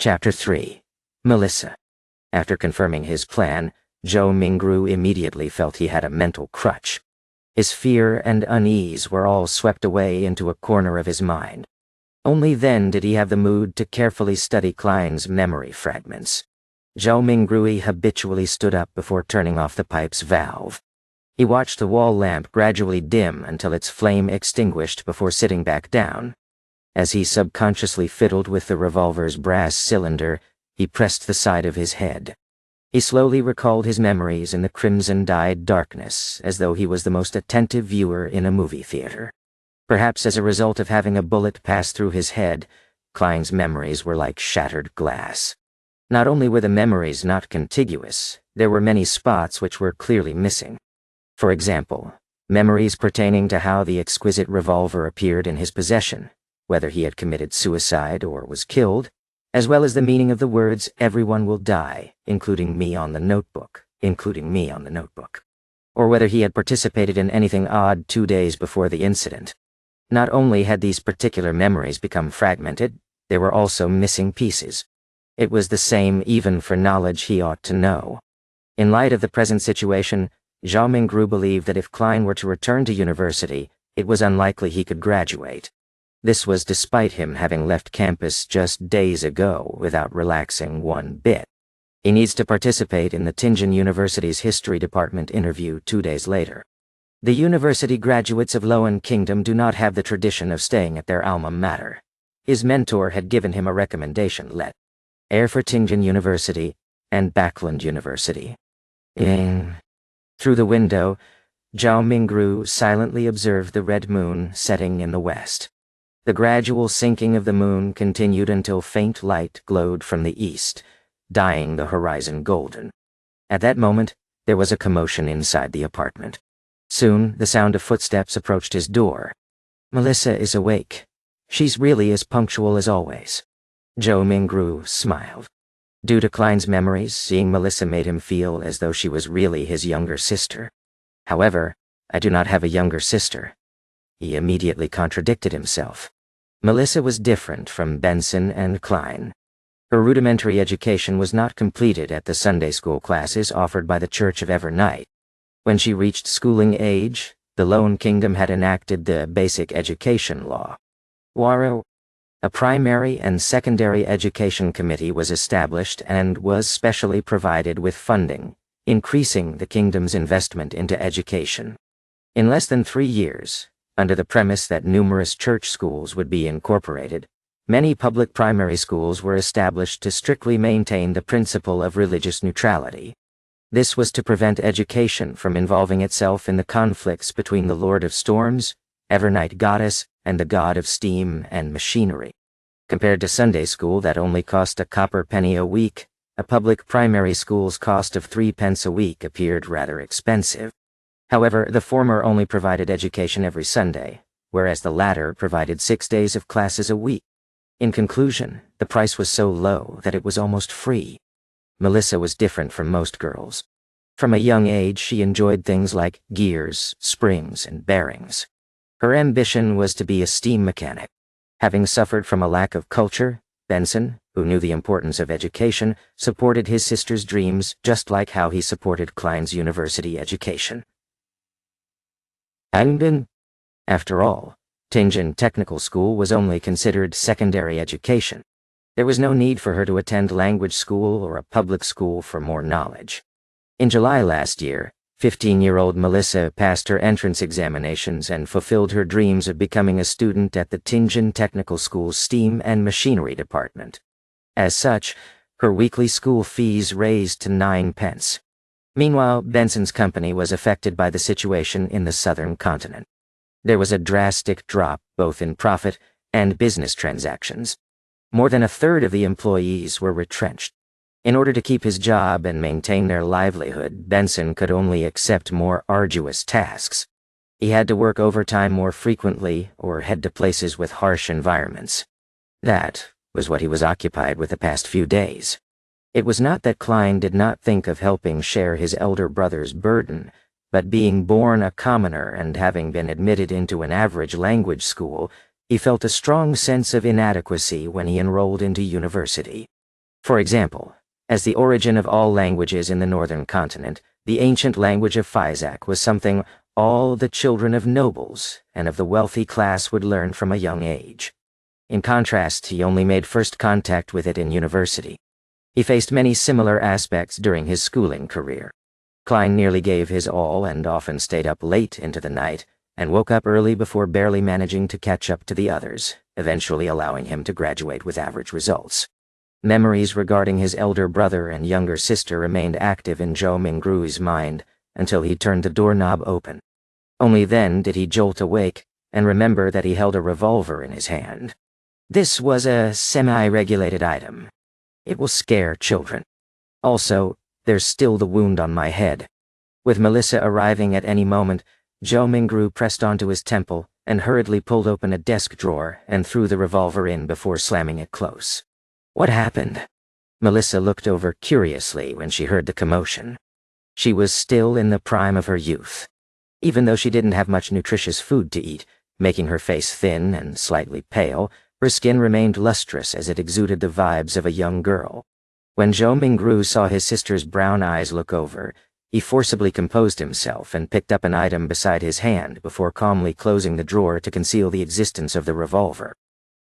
Chapter 3. Melissa. After confirming his plan, Zhou Mingru immediately felt he had a mental crutch. His fear and unease were all swept away into a corner of his mind. Only then did he have the mood to carefully study Klein's memory fragments. Zhou Mingru habitually stood up before turning off the pipe's valve. He watched the wall lamp gradually dim until its flame extinguished before sitting back down. As he subconsciously fiddled with the revolver's brass cylinder, he pressed the side of his head. He slowly recalled his memories in the crimson-dyed darkness, as though he was the most attentive viewer in a movie theater. Perhaps as a result of having a bullet pass through his head, Klein's memories were like shattered glass. Not only were the memories not contiguous, there were many spots which were clearly missing. For example, memories pertaining to how the exquisite revolver appeared in his possession, whether he had committed suicide or was killed, as well as the meaning of the words "everyone will die, including me on the notebook," or whether he had participated in anything odd 2 days before the incident. Not only had these particular memories become fragmented, there were also missing pieces. It was the same even for knowledge he ought to know. In light of the present situation, Zhou Mingru believed that if Klein were to return to university, it was unlikely he could graduate. This was despite him having left campus just days ago without relaxing one bit. He needs to participate in the Tianjin University's history department interview 2 days later. The university graduates of Loan Kingdom do not have the tradition of staying at their alma mater. His mentor had given him a recommendation: let air for Tianjin University and Backland University. Through the window, Zhou Mingru silently observed the red moon setting in the west. The gradual sinking of the moon continued until faint light glowed from the east, dyeing the horizon golden. At that moment, there was a commotion inside the apartment. Soon, the sound of footsteps approached his door. "Melissa is awake. She's really as punctual as always." Zhou Mingru smiled. Due to Klein's memories, seeing Melissa made him feel as though she was really his younger sister. "However, I do not have a younger sister." He immediately contradicted himself. Melissa was different from Benson and Klein. Her rudimentary education was not completed at the Sunday school classes offered by the Church of Evernight. When she reached schooling age, the Loan Kingdom had enacted the Basic Education Law. A primary and secondary education committee was established and was specially provided with funding, increasing the kingdom's investment into education. In less than 3 years, under the premise that numerous church schools would be incorporated, many public primary schools were established to strictly maintain the principle of religious neutrality. This was to prevent education from involving itself in the conflicts between the Lord of Storms, Evernight Goddess, and the God of Steam and Machinery. Compared to Sunday school that only cost a copper penny a week, a public primary school's cost of 3 pence a week appeared rather expensive. However, the former only provided education every Sunday, whereas the latter provided 6 days of classes a week. In conclusion, the price was so low that it was almost free. Melissa was different from most girls. From a young age, she enjoyed things like gears, springs, and bearings. Her ambition was to be a steam mechanic. Having suffered from a lack of culture, Benson, who knew the importance of education, supported his sister's dreams just like how he supported Klein's university education. After all, Tianjin Technical School was only considered secondary education. There was no need for her to attend language school or a public school for more knowledge. In July last year, 15-year-old Melissa passed her entrance examinations and fulfilled her dreams of becoming a student at the Tianjin Technical School's Steam and Machinery department. As such, her weekly school fees raised to 9 pence. Meanwhile, Benson's company was affected by the situation in the southern continent. There was a drastic drop both in profit and business transactions. More than a third of the employees were retrenched. In order to keep his job and maintain their livelihood, Benson could only accept more arduous tasks. He had to work overtime more frequently or head to places with harsh environments. That was what he was occupied with the past few days. It was not that Klein did not think of helping share his elder brother's burden, but being born a commoner and having been admitted into an average language school, he felt a strong sense of inadequacy when he enrolled into university. For example, as the origin of all languages in the northern continent, the ancient language of Phizak was something all the children of nobles and of the wealthy class would learn from a young age. In contrast, he only made first contact with it in university. He faced many similar aspects during his schooling career. Klein nearly gave his all and often stayed up late into the night, and woke up early before barely managing to catch up to the others, eventually allowing him to graduate with average results. Memories regarding his elder brother and younger sister remained active in Zhou Mingrui's mind until he turned the doorknob open. Only then did he jolt awake and remember that he held a revolver in his hand. This was a semi-regulated item. It will scare children. Also, there's still the wound on my head. With Melissa arriving at any moment, Zhou Mingru pressed onto his temple and hurriedly pulled open a desk drawer and threw the revolver in before slamming it close. What happened? Melissa looked over curiously when she heard the commotion. She was still in the prime of her youth. Even though she didn't have much nutritious food to eat, making her face thin and slightly pale, her skin remained lustrous as it exuded the vibes of a young girl. When Zhou Mingru saw his sister's brown eyes look over, he forcibly composed himself and picked up an item beside his hand before calmly closing the drawer to conceal the existence of the revolver.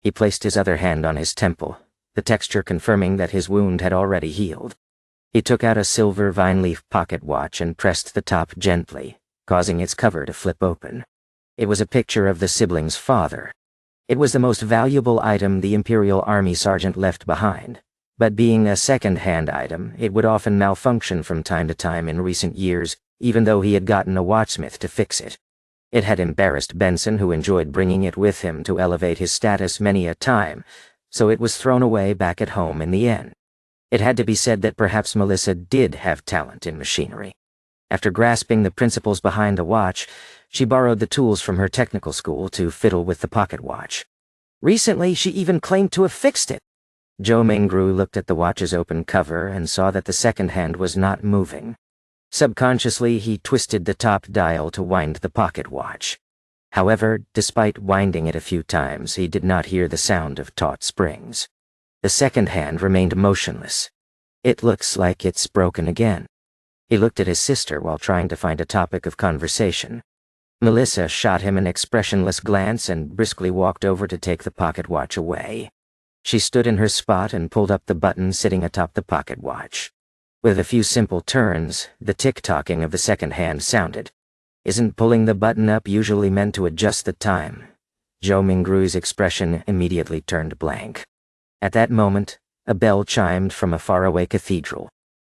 He placed his other hand on his temple, the texture confirming that his wound had already healed. He took out a silver vine-leaf pocket watch and pressed the top gently, causing its cover to flip open. It was a picture of the siblings' father. It was the most valuable item the Imperial Army sergeant left behind, but being a second-hand item, it would often malfunction from time to time in recent years, even though he had gotten a watchsmith to fix it. It had embarrassed Benson, who enjoyed bringing it with him to elevate his status many a time, so it was thrown away back at home in the end. It had to be said that perhaps Melissa did have talent in machinery. After grasping the principles behind the watch, she borrowed the tools from her technical school to fiddle with the pocket watch. Recently, she even claimed to have fixed it. Zhou Mingru looked at the watch's open cover and saw that the second hand was not moving. Subconsciously, he twisted the top dial to wind the pocket watch. However, despite winding it a few times, he did not hear the sound of taut springs. The second hand remained motionless. It looks like it's broken again. He looked at his sister while trying to find a topic of conversation. Melissa shot him an expressionless glance and briskly walked over to take the pocket watch away. She stood in her spot and pulled up the button sitting atop the pocket watch. With a few simple turns, the tick-tocking of the second hand sounded. Isn't pulling the button up usually meant to adjust the time? Zhou Mingru's expression immediately turned blank. At that moment, a bell chimed from a faraway cathedral.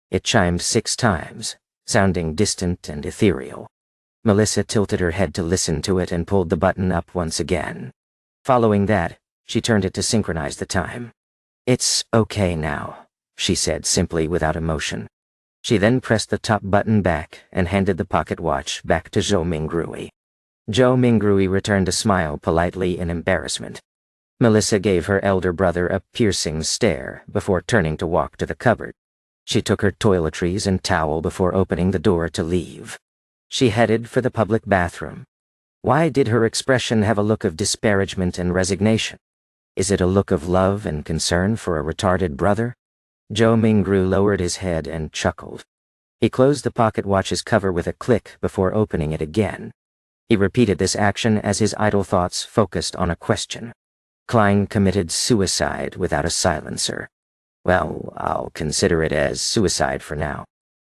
It chimed 6 times, sounding distant and ethereal. Melissa tilted her head to listen to it and pulled the button up once again. Following that, she turned it to synchronize the time. "It's okay now," she said simply without emotion. She then pressed the top button back and handed the pocket watch back to Zhou Mingru. Zhou Mingru returned a smile politely in embarrassment. Melissa gave her elder brother a piercing stare before turning to walk to the cupboard. She took her toiletries and towel before opening the door to leave. She headed for the public bathroom. Why did her expression have a look of disparagement and resignation? Is it a look of love and concern for a retarded brother? Zhou Mingru lowered his head and chuckled. He closed the pocket watch's cover with a click before opening it again. He repeated this action as his idle thoughts focused on a question. Klein committed suicide without a silencer. Well, I'll consider it as suicide for now.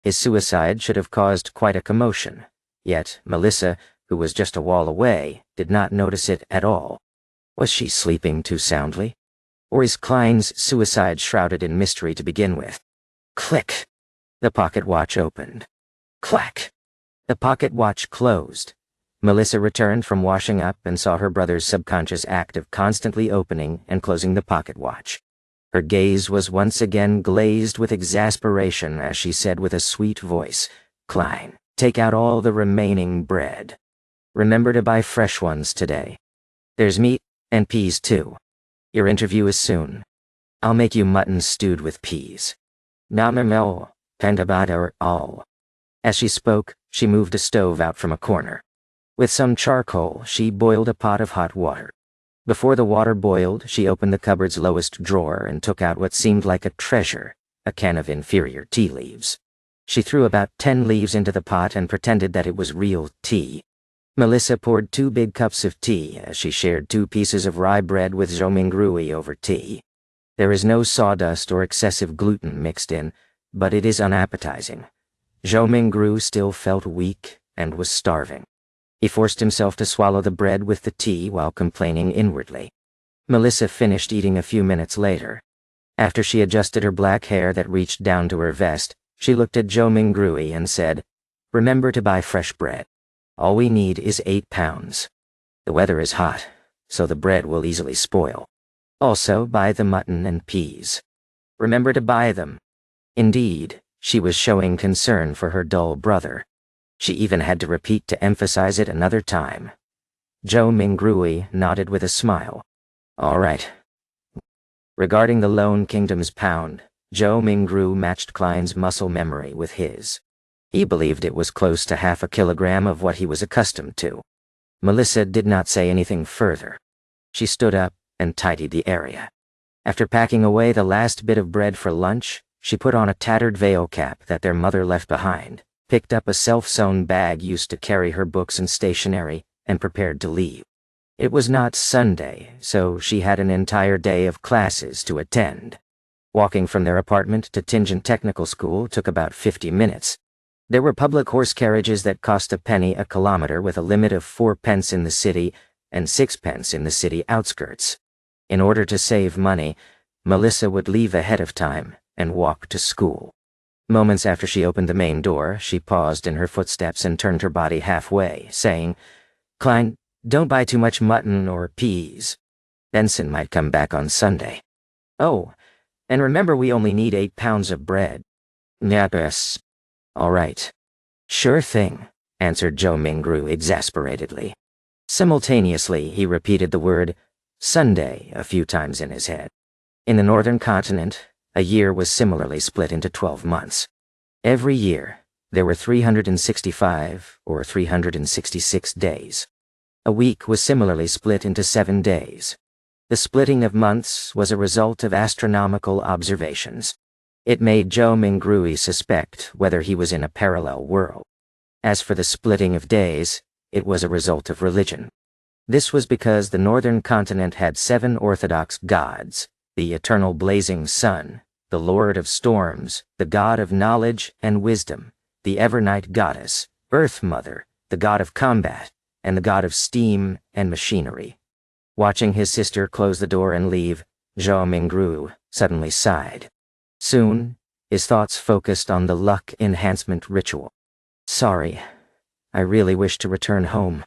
His suicide should have caused quite a commotion, yet Melissa, who was just a wall away, did not notice it at all. Was she sleeping too soundly? Or is Klein's suicide shrouded in mystery to begin with? Click! The pocket watch opened. Clack! The pocket watch closed. Melissa returned from washing up and saw her brother's subconscious act of constantly opening and closing the pocket watch. Her gaze was once again glazed with exasperation as she said with a sweet voice, "Klein, take out all the remaining bread. Remember to buy fresh ones today. There's meat and peas too. Your interview is soon. I'll make you mutton stewed with peas. Namamel, pendabada all." As she spoke, she moved a stove out from a corner. With some charcoal, she boiled a pot of hot water. Before the water boiled, she opened the cupboard's lowest drawer and took out what seemed like a treasure, a can of inferior tea leaves. She threw about 10 leaves into the pot and pretended that it was real tea. Melissa poured 2 big cups of tea as she shared 2 pieces of rye bread with Zhou Mingrui over tea. There is no sawdust or excessive gluten mixed in, but it is unappetizing. Zhou Mingru still felt weak and was starving. He forced himself to swallow the bread with the tea while complaining inwardly. Melissa finished eating a few minutes later. After she adjusted her black hair that reached down to her vest, she looked at Zhou Mingrui and said, "Remember to buy fresh bread. All we need is 8 pounds. The weather is hot, so the bread will easily spoil. Also, buy the mutton and peas. Remember to buy them." Indeed, she was showing concern for her dull brother. She even had to repeat to emphasize it another time. Zhou Mingrui nodded with a smile. "All right." Regarding the Lone Kingdom's pound, Zhou Mingru matched Klein's muscle memory with his. He believed it was close to half a kilogram of what he was accustomed to. Melissa did not say anything further. She stood up and tidied the area. After packing away the last bit of bread for lunch, she put on a tattered veil cap that their mother left behind, picked up a self-sewn bag used to carry her books and stationery, and prepared to leave. It was not Sunday, so she had an entire day of classes to attend. Walking from their apartment to Tingen Technical School took about 50 minutes. There were public horse carriages that cost a penny a kilometer with a limit of 4 pence in the city and 6 pence in the city outskirts. In order to save money, Melissa would leave ahead of time and walk to school. Moments after she opened the main door, she paused in her footsteps and turned her body halfway, saying, "Klein, don't buy too much mutton or peas. Benson might come back on Sunday. Oh, and remember we only need 8 pounds of bread." "Yes. All right." "Sure thing," answered Zhou Mingru exasperatedly. Simultaneously, he repeated the word Sunday a few times in his head. In the northern continent, a year was similarly split into 12 months. Every year, there were 365 or 366 days. A week was similarly split into 7 days. The splitting of months was a result of astronomical observations. It made Zhou Mingrui suspect whether he was in a parallel world. As for the splitting of days, it was a result of religion. This was because the northern continent had 7 orthodox gods: the eternal blazing sun, the Lord of storms, the god of knowledge and wisdom, the Evernight goddess, Earth Mother, the god of combat, and the god of steam and machinery. Watching his sister close the door and leave, Zhou Mingru suddenly sighed. Soon, his thoughts focused on the luck enhancement ritual. "Sorry, I really wish to return home."